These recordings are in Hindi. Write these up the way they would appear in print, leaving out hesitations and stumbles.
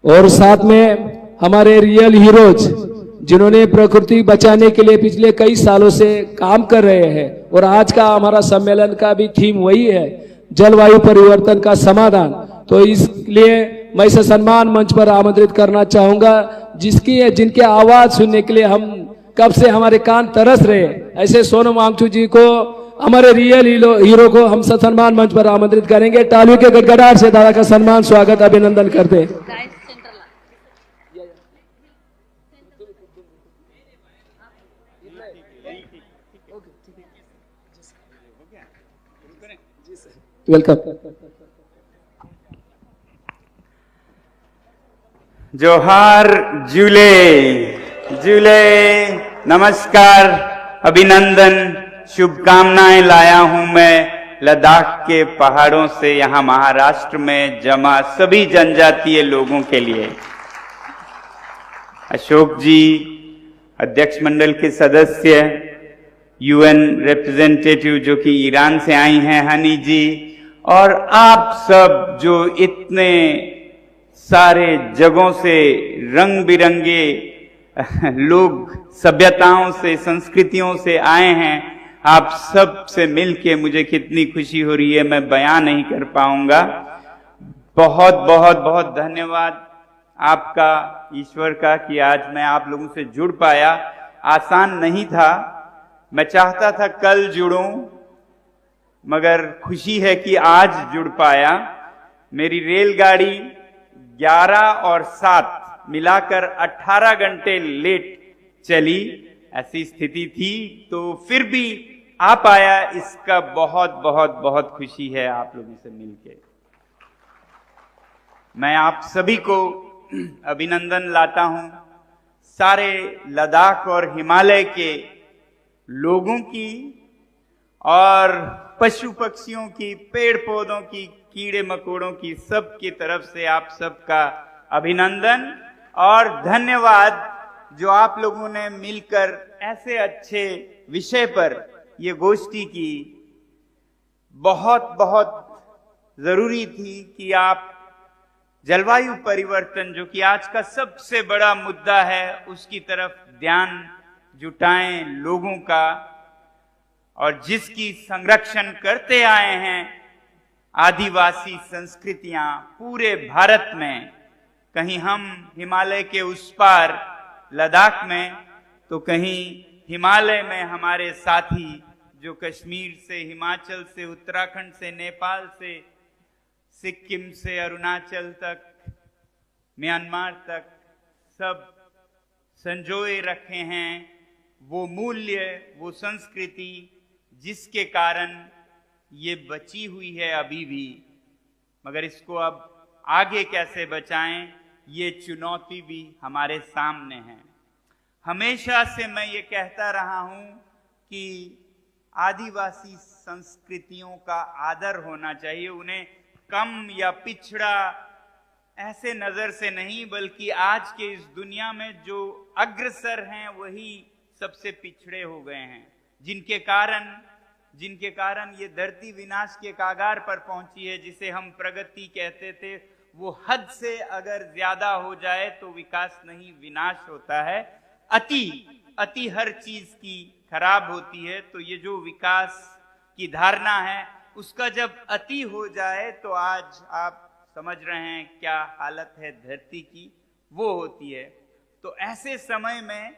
और साथ में हमारे रियल हीरोज जिन्होंने प्रकृति बचाने के लिए पिछले कई सालों से काम कर रहे हैं। और आज का हमारा सम्मेलन का भी थीम वही है, जलवायु परिवर्तन का समाधान। तो इसलिए मैं इसे सम्मान मंच पर आमंत्रित करना चाहूंगा, जिनके आवाज सुनने के लिए हम कब से हमारे कान तरस रहे हैं। ऐसे सोनम वांगचुक जी को, हमारे रियल हीरो को हम सम्मान मंच पर आमंत्रित करेंगे। तालियों के गड़गड़ाहट से दादा का सम्मान, स्वागत, अभिनंदन करते हैं। वेलकम। जोहार जूले जूले, नमस्कार, अभिनंदन, शुभकामनाएं लाया हूं मैं लद्दाख के पहाड़ों से यहां महाराष्ट्र में जमा सभी जनजातीय लोगों के लिए। अशोक जी, अध्यक्ष मंडल के सदस्य, यूएन रिप्रेजेंटेटिव जो कि ईरान से आई हैं, हनी जी, और आप सब जो इतने सारे जगहों से रंग बिरंगे लोग, सभ्यताओं से, संस्कृतियों से आए हैं, आप सब से मिलके मुझे कितनी खुशी हो रही है, मैं बयां नहीं कर पाऊंगा। बहुत बहुत बहुत धन्यवाद आपका, ईश्वर का, कि आज मैं आप लोगों से जुड़ पाया। आसान नहीं था, मैं चाहता था कल जुड़ूं, मगर खुशी है कि आज जुड़ पाया। मेरी रेलगाड़ी 11 और 7 मिलाकर 18 घंटे लेट चली, ऐसी स्थिति थी, तो फिर भी आ पाया। इसका बहुत बहुत बहुत खुशी है आप लोगों से मिलके। मैं आप सभी को अभिनंदन लाता हूं, सारे लद्दाख और हिमालय के लोगों की और पशु पक्षियों की, पेड़ पौधों की, कीड़े मकोड़ों की, सब की तरफ से आप सबका अभिनंदन और धन्यवाद, जो आप लोगों ने मिलकर ऐसे अच्छे विषय पर ये गोष्ठी की। बहुत बहुत जरूरी थी कि आप जलवायु परिवर्तन, जो कि आज का सबसे बड़ा मुद्दा है, उसकी तरफ ध्यान जुटाएं लोगों का, और जिसकी संरक्षण करते आए हैं आदिवासी संस्कृतियां पूरे भारत में। कहीं हम हिमालय के उस पार लद्दाख में, तो कहीं हिमालय में हमारे साथी जो कश्मीर से, हिमाचल से, उत्तराखंड से, नेपाल से, सिक्किम से अरुणाचल तक, म्यांमार तक, सब संजोए रखे हैं वो मूल्य, वो संस्कृति, जिसके कारण ये बची हुई है अभी भी। मगर इसको अब आगे कैसे बचाएं, ये चुनौती भी हमारे सामने है। हमेशा से मैं ये कहता रहा हूं कि आदिवासी संस्कृतियों का आदर होना चाहिए, उन्हें कम या पिछड़ा ऐसे नजर से नहीं, बल्कि आज के इस दुनिया में जो अग्रसर हैं वही सबसे पिछड़े हो गए हैं, जिनके कारण ये धरती विनाश के कागार पर पहुंची है। जिसे हम प्रगति कहते थे, वो हद से अगर ज्यादा हो जाए तो विकास नहीं, विनाश होता है। अति हर चीज की खराब होती है। तो ये जो विकास की धारणा है, उसका जब अति हो जाए तो आज आप समझ रहे हैं क्या हालत है धरती की, वो होती है। तो ऐसे समय में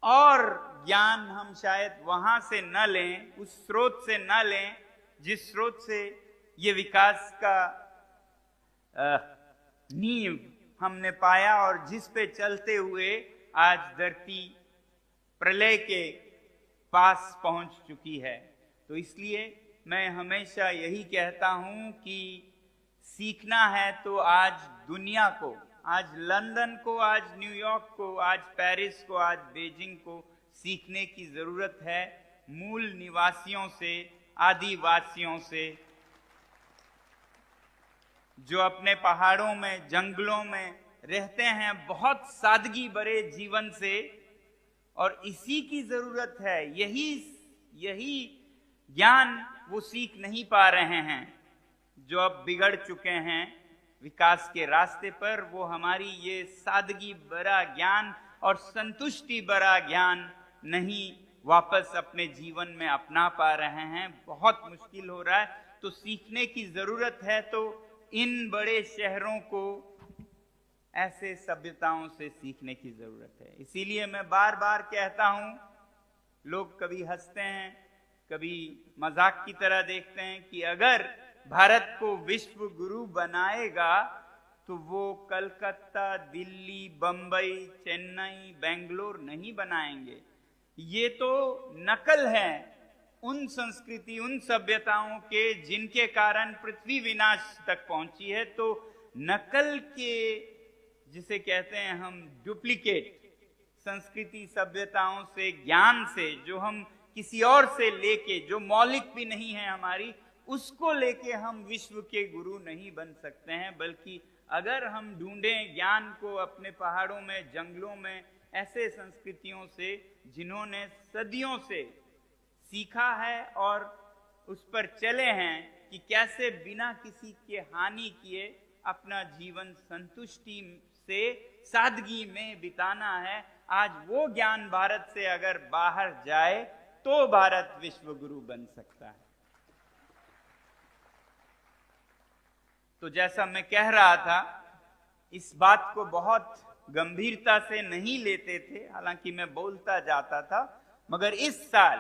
और ज्ञान हम शायद वहां से न लें, उस स्रोत से न लें जिस स्रोत से ये विकास का नींव हमने पाया, और जिस पे चलते हुए आज धरती प्रलय के पास पहुंच चुकी है। तो इसलिए मैं हमेशा यही कहता हूं कि सीखना है तो आज दुनिया को, आज लंदन को, आज न्यूयॉर्क को, आज पेरिस को, आज बीजिंग को सीखने की जरूरत है। मूल निवासियों से, आदिवासियों से, जो अपने पहाड़ों में, जंगलों में रहते हैं, बहुत सादगी भरे जीवन से, और इसी की जरूरत है। यही ज्ञान वो सीख नहीं पा रहे हैं, जो अब बिगड़ चुके हैं विकास के रास्ते पर, वो हमारी ये सादगी भरा ज्ञान और संतुष्टि भरा ज्ञान नहीं वापस अपने जीवन में अपना पा रहे हैं। बहुत मुश्किल हो रहा है, तो सीखने की जरूरत है। तो इन बड़े शहरों को ऐसे सभ्यताओं से सीखने की जरूरत है। इसीलिए मैं बार बार कहता हूं, लोग कभी हंसते हैं, कभी मजाक की तरह देखते हैं कि अगर भारत को विश्व गुरु बनाएगा तो वो कलकत्ता, दिल्ली, बंबई, चेन्नई, बेंगलोर नहीं बनाएंगे। ये तो नकल है उन संस्कृति, उन सभ्यताओं के जिनके कारण पृथ्वी विनाश तक पहुंची है। तो नकल के, जिसे कहते हैं हम डुप्लीकेट संस्कृति सभ्यताओं से, ज्ञान से, जो हम किसी और से लेके, जो मौलिक भी नहीं है हमारी, उसको लेके हम विश्व के गुरु नहीं बन सकते हैं। बल्कि अगर हम ढूंढें ज्ञान को अपने पहाड़ों में, जंगलों में, ऐसे संस्कृतियों से जिन्होंने सदियों से सीखा है और उस पर चले हैं कि कैसे बिना किसी के हानि किए अपना जीवन संतुष्टि से, सादगी में बिताना है, आज वो ज्ञान भारत से अगर बाहर जाए तो भारत विश्व गुरु बन सकता है। तो जैसा मैं कह रहा था, इस बात को बहुत गंभीरता से नहीं लेते थे, हालांकि मैं बोलता जाता था, मगर इस साल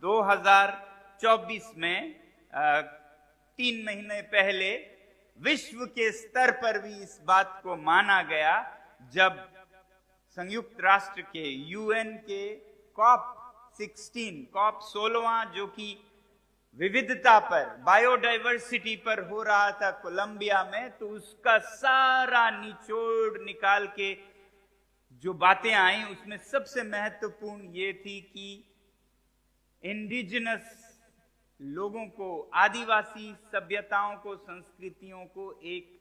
2024 में 3 महीने पहले विश्व के स्तर पर भी इस बात को माना गया, जब संयुक्त राष्ट्र के, यूएन के COP 16वां, जो कि विविधता पर, बायोडाइवर्सिटी पर हो रहा था कोलंबिया में, तो उसका सारा निचोड़ निकाल के जो बातें आई, उसमें सबसे महत्वपूर्ण ये थी कि इंडिजिनस लोगों को, आदिवासी सभ्यताओं को, संस्कृतियों को एक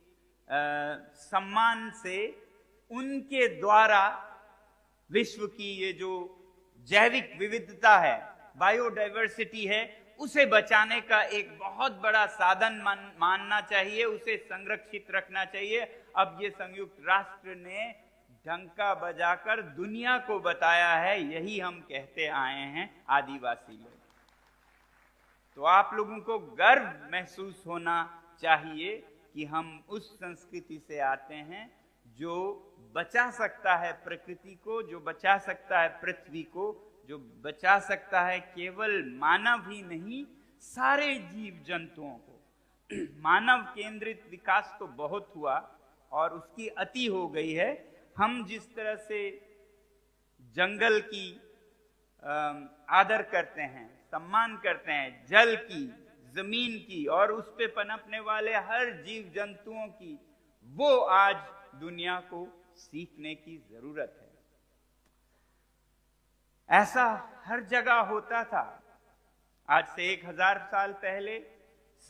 सम्मान से उनके द्वारा विश्व की ये जो जैविक विविधता है, बायोडाइवर्सिटी है, उसे बचाने का एक बहुत बड़ा साधन मानना चाहिए, उसे संरक्षित रखना चाहिए। अब ये संयुक्त राष्ट्र ने डंका बजाकर दुनिया को बताया है, यही हम कहते आए हैं आदिवासी लोग। तो आप लोगों को गर्व महसूस होना चाहिए कि हम उस संस्कृति से आते हैं जो बचा सकता है प्रकृति को, जो बचा सकता है पृथ्वी को, जो बचा सकता है केवल मानव ही नहीं, सारे जीव जंतुओं को। मानव केंद्रित विकास तो बहुत हुआ और उसकी अति हो गई है। हम जिस तरह से जंगल की आदर करते हैं, सम्मान करते हैं, जल की, जमीन की और उस पे पनपने वाले हर जीव जंतुओं की, वो आज दुनिया को सीखने की जरूरत है। ऐसा हर जगह होता था। आज से 1000 साल पहले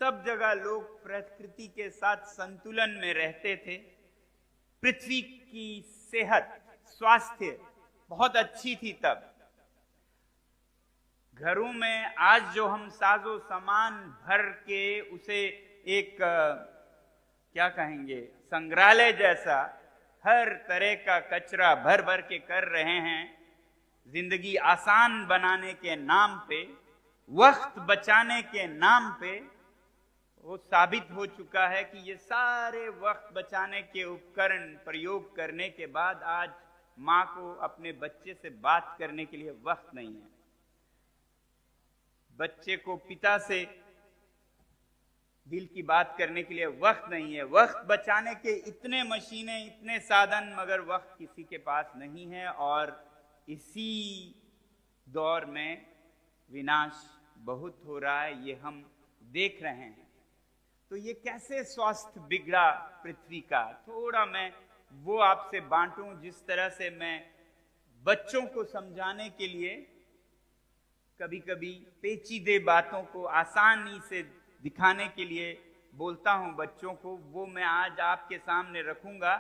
सब जगह लोग प्रकृति के साथ संतुलन में रहते थे। पृथ्वी की सेहत, स्वास्थ्य बहुत अच्छी थी तब। घरों में आज जो हम साजो सामान भर के उसे एक क्या कहेंगे, संग्रहालय जैसा हर तरह का कचरा भर भर के कर रहे हैं, जिंदगी आसान बनाने के नाम पे, वक्त बचाने के नाम पे, वो साबित हो चुका है कि ये सारे वक्त बचाने के उपकरण प्रयोग करने के बाद आज माँ को अपने बच्चे से बात करने के लिए वक्त नहीं है। बच्चे को पिता से दिल की बात करने के लिए वक्त नहीं है। वक्त बचाने के इतने मशीनें, इतने साधन, मगर वक्त किसी के पास नहीं है। और इसी दौर में विनाश बहुत हो रहा है, ये हम देख रहे हैं। तो ये कैसे स्वास्थ्य बिगड़ा पृथ्वी का, थोड़ा मैं वो आपसे बांटूं, जिस तरह से मैं बच्चों को समझाने के लिए कभी कभी पेचीदे बातों को आसानी से दिखाने के लिए बोलता हूं बच्चों को, वो मैं आज आपके सामने रखूंगा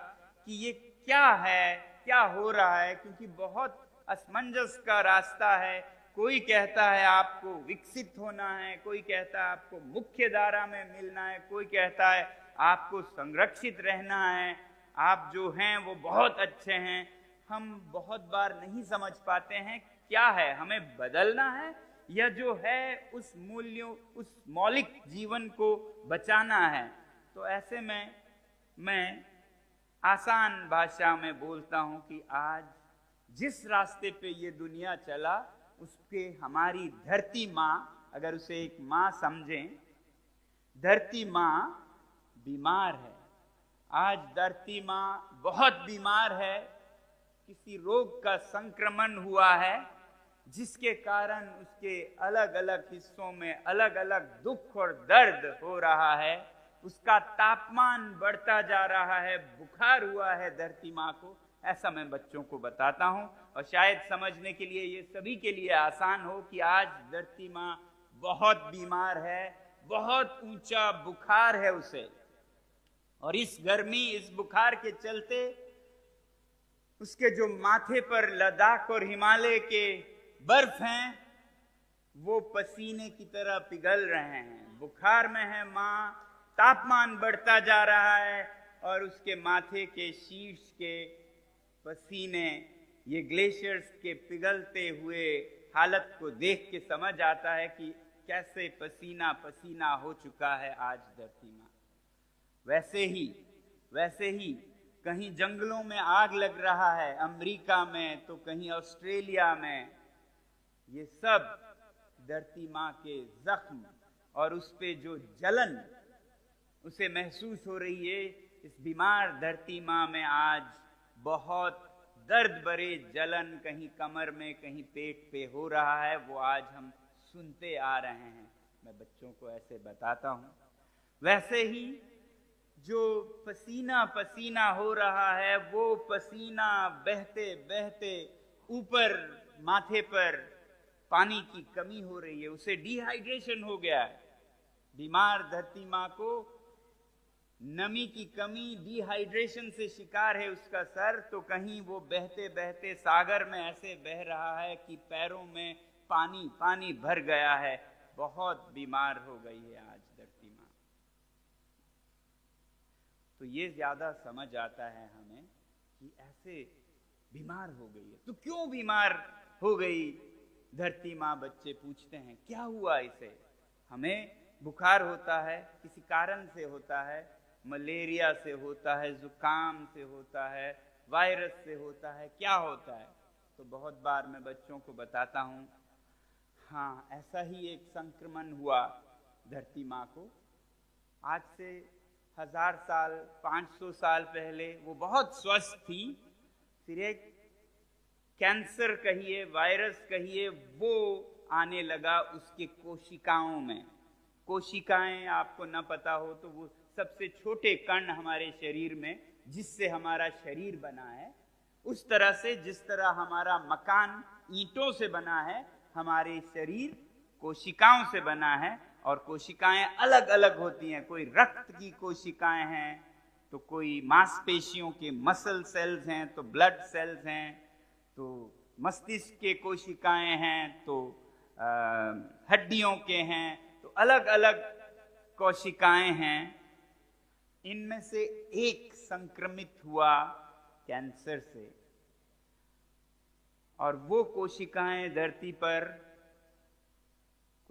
कि ये क्या है, क्या हो रहा है। क्योंकि बहुत असमंजस का रास्ता है। कोई कहता है आपको विकसित होना है, कोई कहता है आपको मुख्य धारा में मिलना है, कोई कहता है आपको संरक्षित रहना है, आप जो हैं वो बहुत अच्छे हैं। हम बहुत बार नहीं समझ पाते हैं क्या है, हमें बदलना है या जो है उस मूल्यों, उस मौलिक जीवन को बचाना है। तो ऐसे में मैं आसान भाषा में बोलता हूं कि आज जिस रास्ते पे ये दुनिया चला उसके हमारी धरती माँ, अगर उसे एक माँ समझें, धरती माँ बीमार है। आज धरती माँ बहुत बीमार है, किसी रोग का संक्रमण हुआ है जिसके कारण उसके अलग अलग हिस्सों में अलग अलग दुख और दर्द हो रहा है। उसका तापमान बढ़ता जा रहा है, बुखार हुआ है धरती माँ को। ऐसा मैं बच्चों को बताता हूं और शायद समझने के लिए ये सभी के लिए आसान हो कि आज धरती माँ बहुत बीमार है, बहुत ऊंचा बुखार है उसे। और इस गर्मी, इस बुखार के चलते उसके जो माथे पर लद्दाख और हिमालय के बर्फ हैं वो पसीने की तरह पिघल रहे हैं। बुखार में है माँ, तापमान बढ़ता जा रहा है और उसके माथे के शीर्ष के पसीने, ये ग्लेशियर्स के पिघलते हुए हालत को देख के समझ आता है कि कैसे पसीना पसीना हो चुका है आज धरती माँ। वैसे ही कहीं जंगलों में आग लग रहा है अमेरिका में, तो कहीं ऑस्ट्रेलिया में। ये सब धरती माँ के जख्म और उस पे जो जलन उसे महसूस हो रही है। इस बीमार धरती माँ में आज बहुत दर्द भरे जलन कहीं कमर में, कहीं पेट पे हो रहा है, वो आज हम सुनते आ रहे हैं। मैं बच्चों को ऐसे बताता हूँ। वैसे ही जो पसीना पसीना हो रहा है, वो पसीना बहते बहते ऊपर माथे पर पानी की कमी हो रही है, उसे डिहाइड्रेशन हो गया है। बीमार धरती माँ को नमी की कमी, डिहाइड्रेशन से शिकार है उसका सर। तो कहीं वो बहते बहते सागर में ऐसे बह रहा है कि पैरों में पानी पानी भर गया है। बहुत बीमार हो गई है आज धरती माँ। तो ये ज्यादा समझ आता है हमें कि ऐसे बीमार हो गई है। तो क्यों बीमार हो गई धरती माँ, बच्चे पूछते हैं क्या हुआ इसे। हमें बुखार होता है, किसी कारण से होता है, मलेरिया से होता है, जुकाम से होता है, वायरस से होता है, क्या होता है। तो बहुत बार मैं बच्चों को बताता हूँ, हाँ ऐसा ही एक संक्रमण हुआ धरती माँ को। आज से 1000 साल, 500 साल पहले वो बहुत स्वस्थ थी। फिर एक कैंसर कहिए, वायरस कहिए, वो आने लगा उसके कोशिकाओं में। कोशिकाएं आपको न पता हो तो वो सबसे छोटे कण हमारे शरीर में, जिससे हमारा शरीर बना है। उस तरह से जिस तरह हमारा मकान ईंटों से बना है, हमारे शरीर कोशिकाओं से बना है। और कोशिकाएं अलग अलग होती हैं। कोई रक्त की कोशिकाएं हैं, तो कोई मांसपेशियों के मसल सेल्स हैं, तो ब्लड सेल्स हैं, तो मस्तिष्क के कोशिकाएं हैं, तो हड्डियों के हैं, तो अलग अलग कोशिकाएं हैं। इनमें से एक संक्रमित हुआ कैंसर से, और वो कोशिकाएं धरती पर,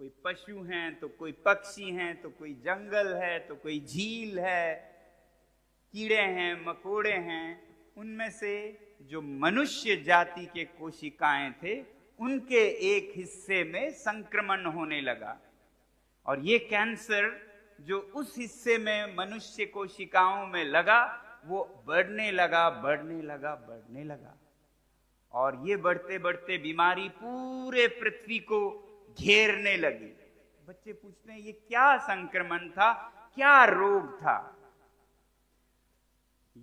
कोई पशु हैं तो कोई पक्षी हैं, तो कोई जंगल है, तो कोई झील है, कीड़े हैं, मकोड़े हैं, उनमें से जो मनुष्य जाति के कोशिकाएं थे उनके एक हिस्से में संक्रमण होने लगा। और ये कैंसर जो उस हिस्से में मनुष्य कोशिकाओं में लगा, वो बढ़ने लगा, बढ़ने लगा, बढ़ने लगा। और ये बढ़ते बढ़ते बीमारी पूरे पृथ्वी को घेरने लगी। बच्चे पूछते हैं ये क्या संक्रमण था, क्या रोग था।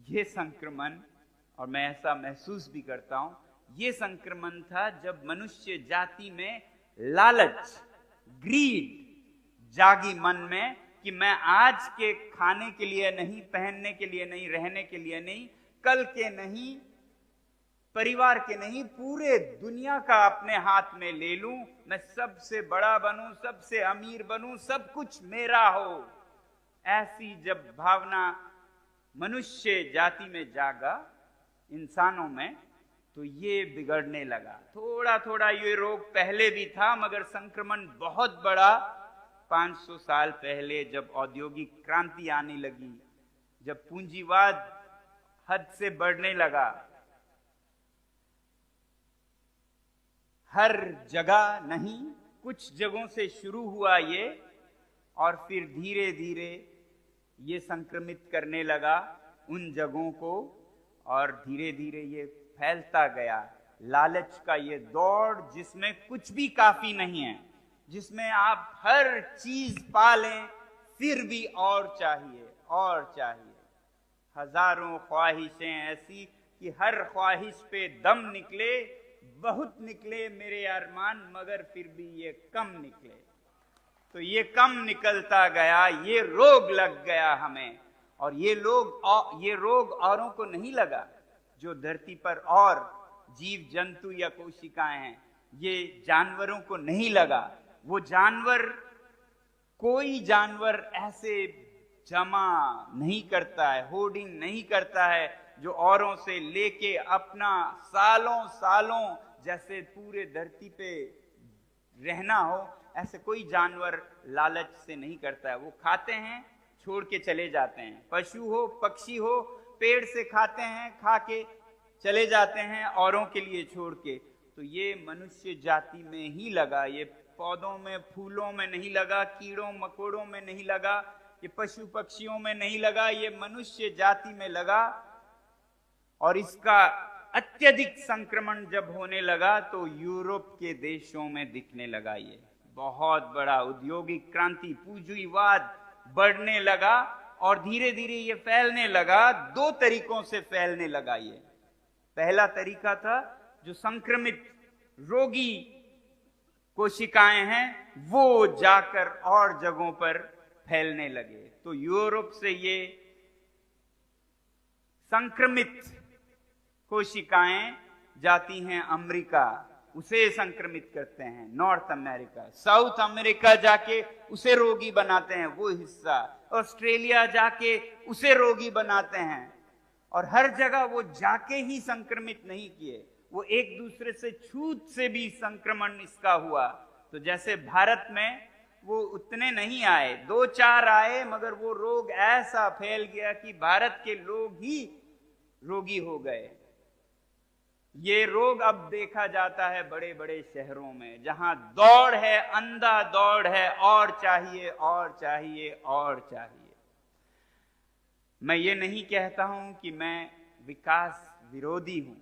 ये संक्रमण, और मैं ऐसा महसूस भी करता हूं, ये संक्रमण था जब मनुष्य जाति में लालच, ग्रीड जागी मन में कि मैं आज के खाने के लिए नहीं, पहनने के लिए नहीं, रहने के लिए नहीं, कल के नहीं, परिवार के नहीं, पूरे दुनिया का अपने हाथ में ले लूं, मैं सबसे बड़ा बनूं, सबसे अमीर बनूं, सब कुछ मेरा हो। ऐसी जब भावना मनुष्य जाति में जागा, इंसानों में, तो ये बिगड़ने लगा। थोड़ा थोड़ा ये रोग पहले भी था, मगर संक्रमण बहुत बड़ा 500 साल पहले जब औद्योगिक क्रांति आने लगी, जब पूंजीवाद हद से बढ़ने लगा, हर जगह नहीं, कुछ जगहों से शुरू हुआ ये, और फिर धीरे धीरे ये संक्रमित करने लगा उन जगहों को, और धीरे धीरे ये फैलता गया। लालच का ये दौड़ जिसमें कुछ भी काफी नहीं है, जिसमें आप हर चीज पा लें, फिर भी और चाहिए और चाहिए। हजारों ख्वाहिशें ऐसी कि हर ख्वाहिश पे दम निकले, बहुत निकले मेरे अरमान, मगर फिर भी ये कम निकले। तो ये कम निकलता गया, ये रोग लग गया हमें। और ये रोग औरों को नहीं लगा, जो धरती पर और जीव जंतु या कोशिकाएं हैं, ये जानवरों को नहीं लगा। वो जानवर, कोई जानवर ऐसे जमा नहीं करता है, होर्डिंग नहीं करता है, जो औरों से लेके अपना सालों सालों जैसे पूरे धरती पे रहना हो, ऐसे कोई जानवर लालच से नहीं करता है। वो खाते हैं, छोड़ के चले जाते हैं। पशु हो, पक्षी हो, पेड़ से खाते हैं, खा के चले जाते हैं औरों के लिए छोड़ के। तो ये मनुष्य जाति में ही लगा, ये पौधों में, फूलों में नहीं लगा, कीड़ों मकोड़ों में नहीं लगा, ये पशु पक्षियों में नहीं लगा, ये मनुष्य जाति में लगा। और इसका अत्यधिक संक्रमण जब होने लगा तो यूरोप के देशों में दिखने लगा। ये बहुत बड़ा औद्योगिक क्रांति, पूंजीवाद बढ़ने लगा, और धीरे धीरे ये फैलने लगा। दो तरीकों से फैलने लगा ये। पहला तरीका था, जो संक्रमित रोगी कोशिकाएं हैं, वो जाकर और जगहों पर फैलने लगे। तो यूरोप से ये संक्रमित कोशिकाएं जाती हैं अमेरिका, उसे संक्रमित करते हैं। नॉर्थ अमेरिका, साउथ अमेरिका जाके उसे रोगी बनाते हैं, वो हिस्सा। ऑस्ट्रेलिया जाके उसे रोगी बनाते हैं। और हर जगह वो जाके ही संक्रमित नहीं किए, वो एक दूसरे से छूत से भी संक्रमण इसका हुआ। तो जैसे भारत में वो उतने नहीं आए, 2-4 आए, मगर वो रोग ऐसा फैल गया कि भारत के लोग ही रोगी हो गए। ये रोग अब देखा जाता है बड़े बड़े शहरों में, जहां दौड़ है, अंधा दौड़ है, और चाहिए और चाहिए और चाहिए। मैं ये नहीं कहता हूं कि मैं विकास विरोधी हूं।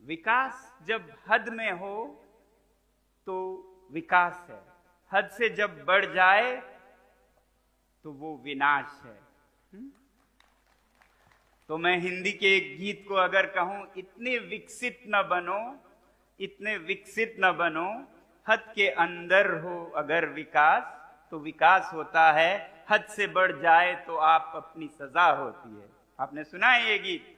विकास जब हद में हो तो विकास है, हद से जब बढ़ जाए तो वो विनाश है। तो मैं हिंदी के एक गीत को अगर कहूं, इतने विकसित न बनो, इतने विकसित न बनो, हद के अंदर हो अगर विकास, तो विकास होता है। हद से बढ़ जाए तो आप अपनी सजा होती है। आपने सुना है ये गीत?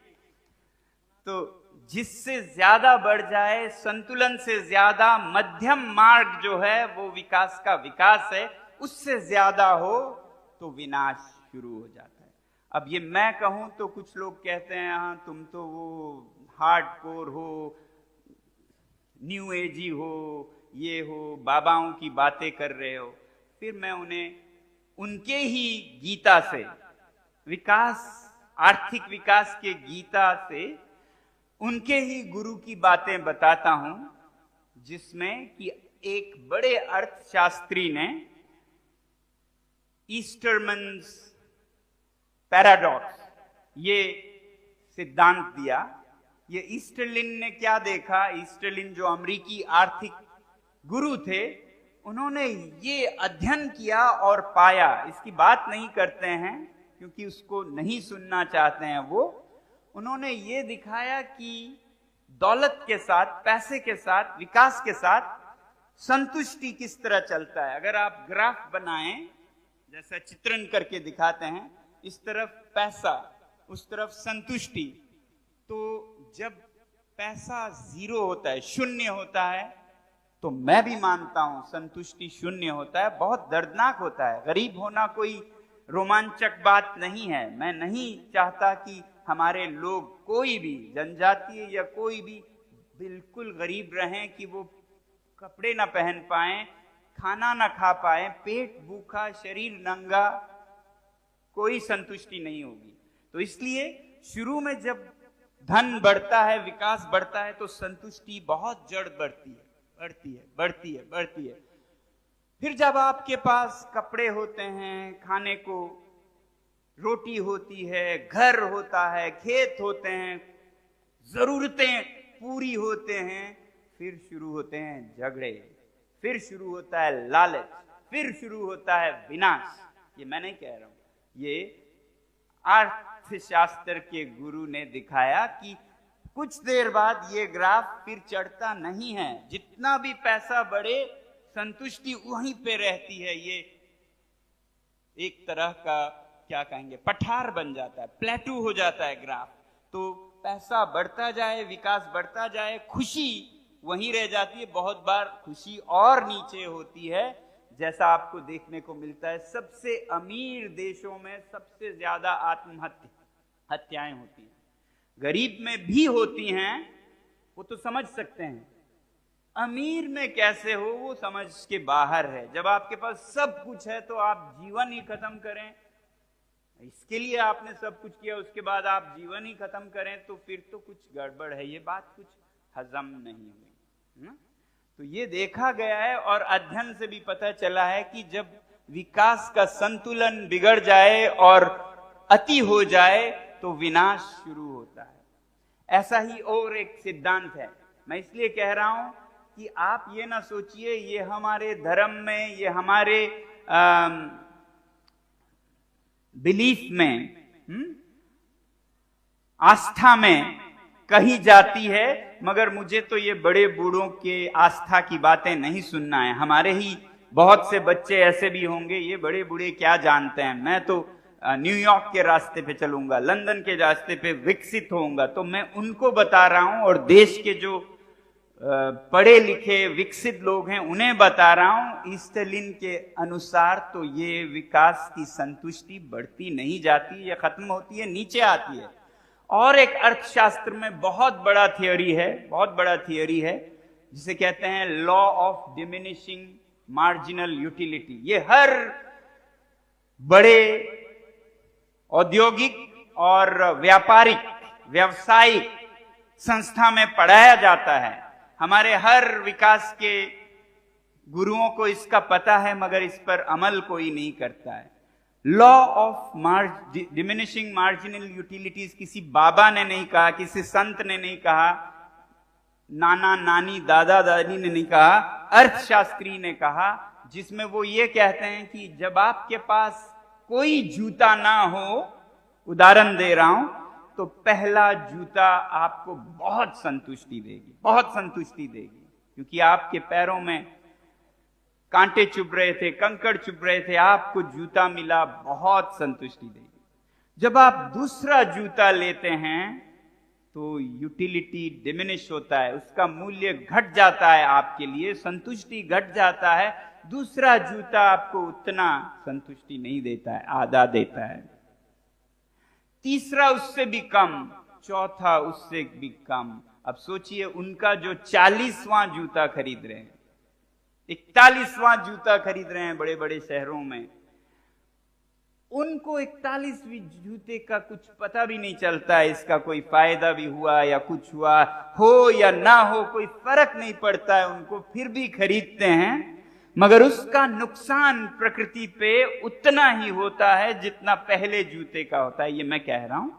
तो जिससे ज्यादा बढ़ जाए, संतुलन से ज्यादा मध्यम मार्ग जो है वो विकास का विकास है, उससे ज्यादा हो तो विनाश शुरू हो जाता है। अब ये मैं कहूं तो कुछ लोग कहते हैं, हाँ तुम तो वो हार्डकोर हो, न्यू एजी हो, ये हो, बाबाओं की बातें कर रहे हो। फिर मैं उन्हें उनके ही गीता से, विकास, आर्थिक विकास के गीता से, उनके ही गुरु की बातें बताता हूं, जिसमें कि एक बड़े अर्थशास्त्री ने ईस्टरमन्स पैराडॉक्स ये सिद्धांत दिया। ये ईस्टरलिन ने क्या देखा? ईस्टरलिन जो अमेरिकी आर्थिक गुरु थे, उन्होंने ये अध्ययन किया और पाया। इसकी बात नहीं करते हैं क्योंकि उसको नहीं सुनना चाहते हैं वो। उन्होंने ये दिखाया कि दौलत के साथ, पैसे के साथ, विकास के साथ संतुष्टि किस तरह चलता है। अगर आप ग्राफ बनाएं, जैसा चित्रण करके दिखाते हैं, इस तरफ पैसा, उस तरफ संतुष्टि, तो जब पैसा जीरो होता है, शून्य होता है, तो मैं भी मानता हूं संतुष्टि शून्य होता है, बहुत दर्दनाक होता है। गरीब होना कोई रोमांचक बात नहीं है। मैं नहीं चाहता कि हमारे लोग कोई भी जनजातीय या कोई भी बिल्कुल गरीब रहें कि वो कपड़े ना पहन पाएं, खाना ना खा पाएं, पेट भूखा, शरीर नंगा, कोई संतुष्टि नहीं होगी। तो इसलिए शुरू में जब धन बढ़ता है, विकास बढ़ता है, तो संतुष्टि बहुत जड़ बढ़ती है, बढ़ती है, बढ़ती है, बढ़ती है। फिर जब आपके पास कपड़े होते हैं, खाने को रोटी होती है, घर होता है, खेत होते हैं, जरूरतें पूरी होते हैं, फिर शुरू होते हैं झगड़े, फिर शुरू होता है लालच, फिर शुरू होता है विनाश। ये मैं नहीं कह रहा हूं, ये अर्थशास्त्र के गुरु ने दिखाया कि कुछ देर बाद ये ग्राफ फिर चढ़ता नहीं है। जितना भी पैसा बढ़े, संतुष्टि वहीं पे रहती है। ये एक तरह का क्या कहेंगे, पठार बन जाता है, प्लेटू हो जाता है ग्राफ। तो पैसा बढ़ता जाए, विकास बढ़ता जाए, खुशी वहीं रह जाती है। बहुत बार खुशी और नीचे होती है, जैसा आपको देखने को मिलता है। सबसे अमीर देशों में सबसे ज्यादा हत्याएं होती हैं, गरीब में भी होती हैं, वो तो समझ सकते हैं। अमीर में कैसे हो, वो समझ के बाहर है। जब आपके पास सब कुछ है तो आप जीवन ही खत्म करें, इसके लिए आपने सब कुछ किया, उसके बाद आप जीवन ही खत्म करें, तो फिर तो कुछ गड़बड़ है। ये बात कुछ हजम नहीं हुई। तो ये देखा गया है और अध्ययन से भी पता चला है कि जब विकास का संतुलन बिगड़ जाए और अति हो जाए तो विनाश शुरू होता है। ऐसा ही और एक सिद्धांत है। मैं इसलिए कह रहा हूं कि आप ये ना सोचिए ये हमारे धर्म में, ये हमारे बिलीफ में, आस्था में कही जाती है, मगर मुझे तो ये बड़े बूढ़ों के आस्था की बातें नहीं सुनना है। हमारे ही बहुत से बच्चे ऐसे भी होंगे, ये बड़े बूढ़े क्या जानते हैं, मैं तो न्यूयॉर्क के रास्ते पे चलूंगा, लंदन के रास्ते पे विकसित होऊंगा। तो मैं उनको बता रहा हूं, और देश के जो पढ़े लिखे विकसित लोग हैं उन्हें बता रहा हूं, ईस्टलिन के अनुसार तो ये विकास की संतुष्टि बढ़ती नहीं जाती, ये खत्म होती है, नीचे आती है। और एक अर्थशास्त्र में बहुत बड़ा थियोरी है, बहुत बड़ा थियोरी है, जिसे कहते हैं law of diminishing marginal utility. ये हर बड़े औद्योगिक और व्यावसायिक संस्था में पढ़ाया जाता है। हमारे हर विकास के गुरुओं को इसका पता है, मगर इस पर अमल कोई नहीं करता है। Law of diminishing marginal utilities किसी बाबा ने नहीं कहा, किसी संत ने नहीं कहा, नाना नानी दादा दादी ने नहीं कहा, अर्थशास्त्री ने कहा, जिसमें वो ये कहते हैं कि जब आपके पास कोई जूता ना हो, उदाहरण दे रहा हूं, तो पहला जूता आपको बहुत संतुष्टि देगी, बहुत संतुष्टि देगी, क्योंकि आपके पैरों में कांटे चुभ रहे थे, कंकड़ चुभ रहे थे, आपको जूता मिला, बहुत संतुष्टि देगी। जब आप दूसरा जूता लेते हैं तो यूटिलिटी डिमिनिश होता है, उसका मूल्य घट जाता है, आपके लिए संतुष्टि घट जाता है। दूसरा जूता आपको उतना संतुष्टि नहीं देता है, आधा देता है। तीसरा उससे भी कम, चौथा उससे भी कम। अब सोचिए उनका जो 40वां जूता खरीद रहे हैं, 41वां जूता खरीद रहे हैं बड़े बड़े शहरों में, उनको 41वें जूते का कुछ पता भी नहीं चलता है, इसका कोई फायदा भी हुआ या कुछ हुआ हो या ना हो, कोई फर्क नहीं पड़ता है उनको, फिर भी खरीदते हैं। मगर उसका नुकसान प्रकृति पे उतना ही होता है जितना पहले जूते का होता है। ये मैं कह रहा हूं,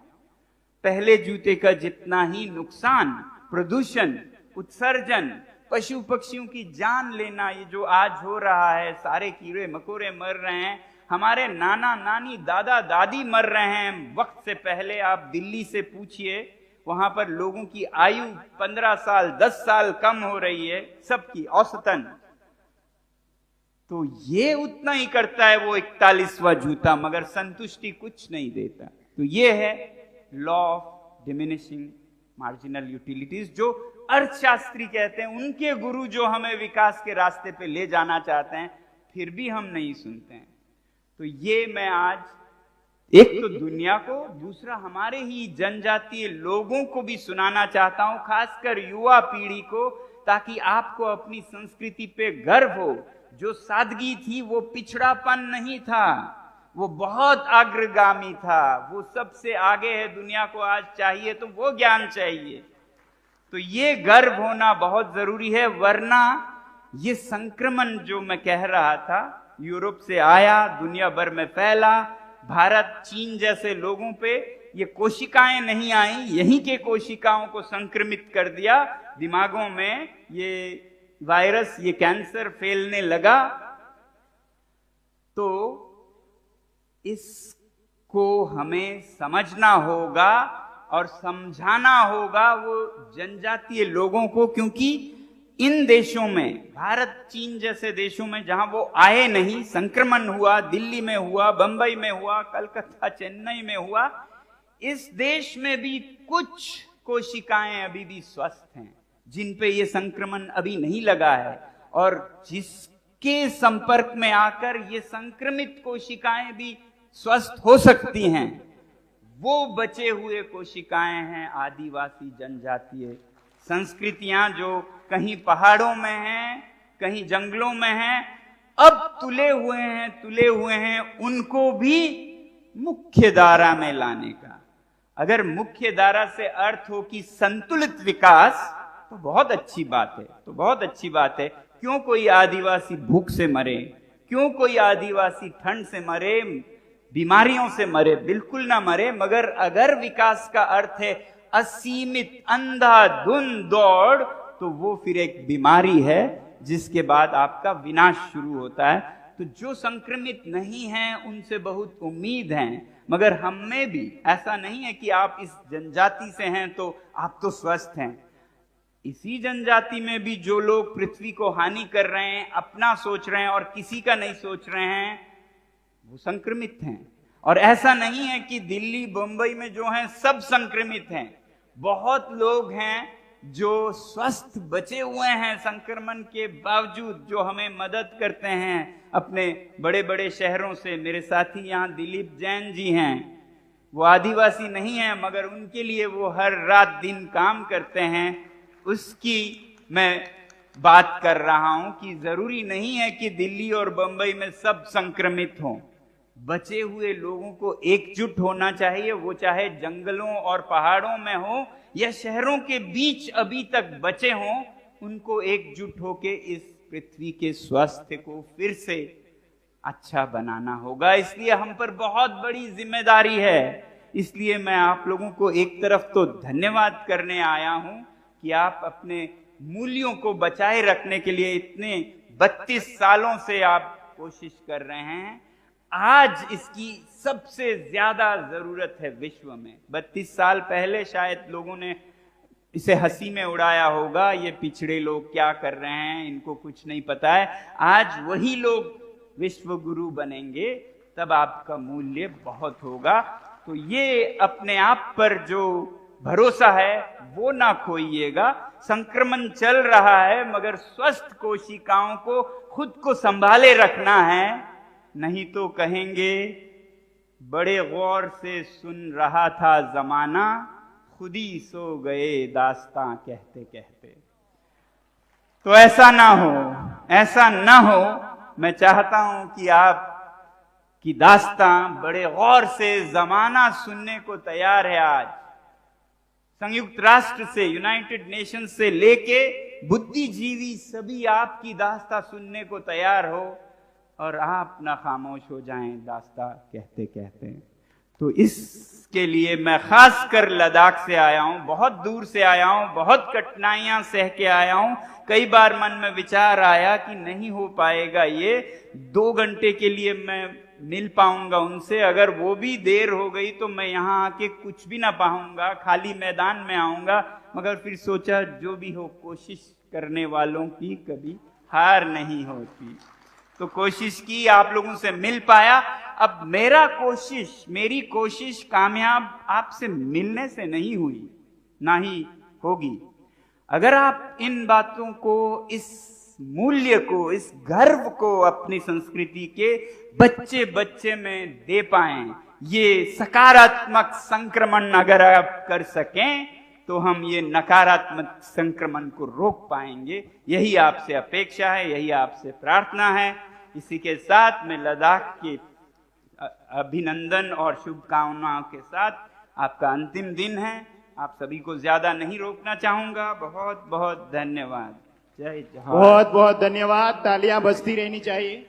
पहले जूते का जितना ही नुकसान, प्रदूषण, उत्सर्जन, पशु पक्षियों की जान लेना, ये जो आज हो रहा है, सारे कीड़े मकोड़े मर रहे हैं, हमारे नाना नानी दादा दादी मर रहे हैं वक्त से पहले। आप दिल्ली से पूछिए, वहां पर लोगों की आयु 15 साल 10 साल कम हो रही है, सबकी औसतन। तो ये उतना ही करता है वो 41वां जूता, मगर संतुष्टि कुछ नहीं देता। तो ये है law of diminishing marginal utilities, जो अर्थशास्त्री कहते हैं, उनके गुरु जो हमें विकास के रास्ते पे ले जाना चाहते हैं, फिर भी हम नहीं सुनते हैं। तो ये मैं आज एक तो दुनिया को, दूसरा हमारे ही जनजातीय लोगों को भी सुनाना चाहता हूं, खासकर युवा पीढ़ी को, ताकि आपको अपनी संस्कृति पे गर्व हो। जो सादगी थी वो पिछड़ापन नहीं था, वो बहुत अग्रगामी था, वो सबसे आगे है। दुनिया को आज चाहिए तो वो ज्ञान चाहिए। तो ये गर्व होना बहुत जरूरी है, वरना ये संक्रमण जो मैं कह रहा था यूरोप से आया, दुनिया भर में फैला, भारत चीन जैसे लोगों पे ये कोशिकाएं नहीं आई, यहीं के कोशिकाओं को संक्रमित कर दिया, दिमागों में ये वायरस, ये कैंसर फैलने लगा। तो इसको हमें समझना होगा और समझाना होगा वो जनजातीय लोगों को, क्योंकि इन देशों में, भारत चीन जैसे देशों में जहां वो आए नहीं, संक्रमण हुआ, दिल्ली में हुआ, बंबई में हुआ, कलकत्ता चेन्नई में हुआ, इस देश में भी कुछ कोशिकाएं अभी भी स्वस्थ हैं जिन पे ये संक्रमण अभी नहीं लगा है, और जिसके संपर्क में आकर ये संक्रमित कोशिकाएं भी स्वस्थ हो सकती हैं, वो बचे हुए कोशिकाएं हैं आदिवासी जनजातीय संस्कृतियां, जो कहीं पहाड़ों में हैं, कहीं जंगलों में हैं, अब तुले हुए हैं, उनको भी मुख्य धारा में लाने का। अगर मुख्य धारा से अर्थ हो कि संतुलित विकास, तो बहुत अच्छी बात है, तो बहुत अच्छी बात है। क्यों कोई आदिवासी भूख से मरे, क्यों कोई आदिवासी ठंड से मरे, बीमारियों से मरे? बिल्कुल ना मरे। मगर अगर विकास का अर्थ है असीमित अंधाधुंध दौड़, तो वो फिर एक बीमारी है जिसके बाद आपका विनाश शुरू होता है। तो जो संक्रमित नहीं हैं उनसे बहुत उम्मीद है, मगर हम में भी ऐसा नहीं है कि आप इस जनजाति से हैं तो आप तो स्वस्थ हैं। इसी जनजाति में भी जो लोग पृथ्वी को हानि कर रहे हैं, अपना सोच रहे हैं और किसी का नहीं सोच रहे हैं, वो संक्रमित हैं। और ऐसा नहीं है कि दिल्ली बंबई में जो हैं सब संक्रमित हैं, बहुत लोग हैं जो स्वस्थ बचे हुए हैं संक्रमण के बावजूद, जो हमें मदद करते हैं अपने बड़े बड़े शहरों से। मेरे साथी यहाँ दिलीप जैन जी हैं, वो आदिवासी नहीं हैं, मगर उनके लिए वो हर रात दिन काम करते हैं। उसकी मैं बात कर रहा हूं कि जरूरी नहीं है कि दिल्ली और बंबई में सब संक्रमित हों। बचे हुए लोगों को एकजुट होना चाहिए, वो चाहे जंगलों और पहाड़ों में हो या शहरों के बीच अभी तक बचे हों, उनको एकजुट होके इस पृथ्वी के स्वास्थ्य को फिर से अच्छा बनाना होगा। इसलिए हम पर बहुत बड़ी जिम्मेदारी है। इसलिए मैं आप लोगों को एक तरफ तो धन्यवाद करने आया हूं कि आप अपने मूल्यों को बचाए रखने के लिए इतने 32 सालों से आप कोशिश कर रहे हैं। आज इसकी सबसे ज्यादा जरूरत है विश्व में। 32 साल पहले शायद लोगों ने इसे हंसी में उड़ाया होगा, ये पिछड़े लोग क्या कर रहे हैं, इनको कुछ नहीं पता है। आज वही लोग विश्व गुरु बनेंगे, तब आपका मूल्य बहुत होगा। तो ये अपने आप पर जो भरोसा है वो ना खोइएगा। संक्रमण चल रहा है, मगर स्वस्थ कोशिकाओं को खुद को संभाले रखना है, नहीं तो कहेंगे बड़े गौर से सुन रहा था जमाना, खुद ही सो गए दास्तां कहते कहते। तो ऐसा ना हो, ऐसा ना हो। मैं चाहता हूं कि आप की दास्तां बड़े गौर से जमाना सुनने को तैयार है। आज संयुक्त राष्ट्र से, यूनाइटेड नेशन से लेके बुद्धिजीवी सभी आपकी दास्तां सुनने को तैयार हो, और आप ना खामोश हो जाएं दास्तां कहते कहते। तो इसके लिए मैं खास कर लद्दाख से आया हूं, बहुत दूर से आया हूं, बहुत कठिनाइयां सह के आया हूं। कई बार मन में विचार आया कि नहीं हो पाएगा ये, 2 घंटे के लिए मैं मिल पाऊंगा उनसे, अगर वो भी देर हो गई तो मैं यहाँ आके कुछ भी ना पाऊंगा, खाली मैदान में आऊंगा। मगर फिर सोचा जो भी हो, कोशिश करने वालों की कभी हार नहीं होती। तो कोशिश की, आप लोगों से मिल पाया। अब मेरी कोशिश कामयाब आपसे मिलने से नहीं हुई, ना ही होगी। अगर आप इन बातों को, इस मूल्य को, इस गर्व को अपनी संस्कृति के बच्चे बच्चे में दे पाएं, ये सकारात्मक संक्रमण अगर आप कर सकें तो हम ये नकारात्मक संक्रमण को रोक पाएंगे। यही आपसे अपेक्षा है, यही आपसे प्रार्थना है। इसी के साथ में लद्दाख के अभिनंदन और शुभकामनाओं के साथ आपका अंतिम दिन है। आप सभी को ज्यादा नहीं रोकना चाहूंगा। बहुत बहुत धन्यवाद। जय जवाहर। बहुत बहुत धन्यवाद। तालियां बजती रहनी चाहिए।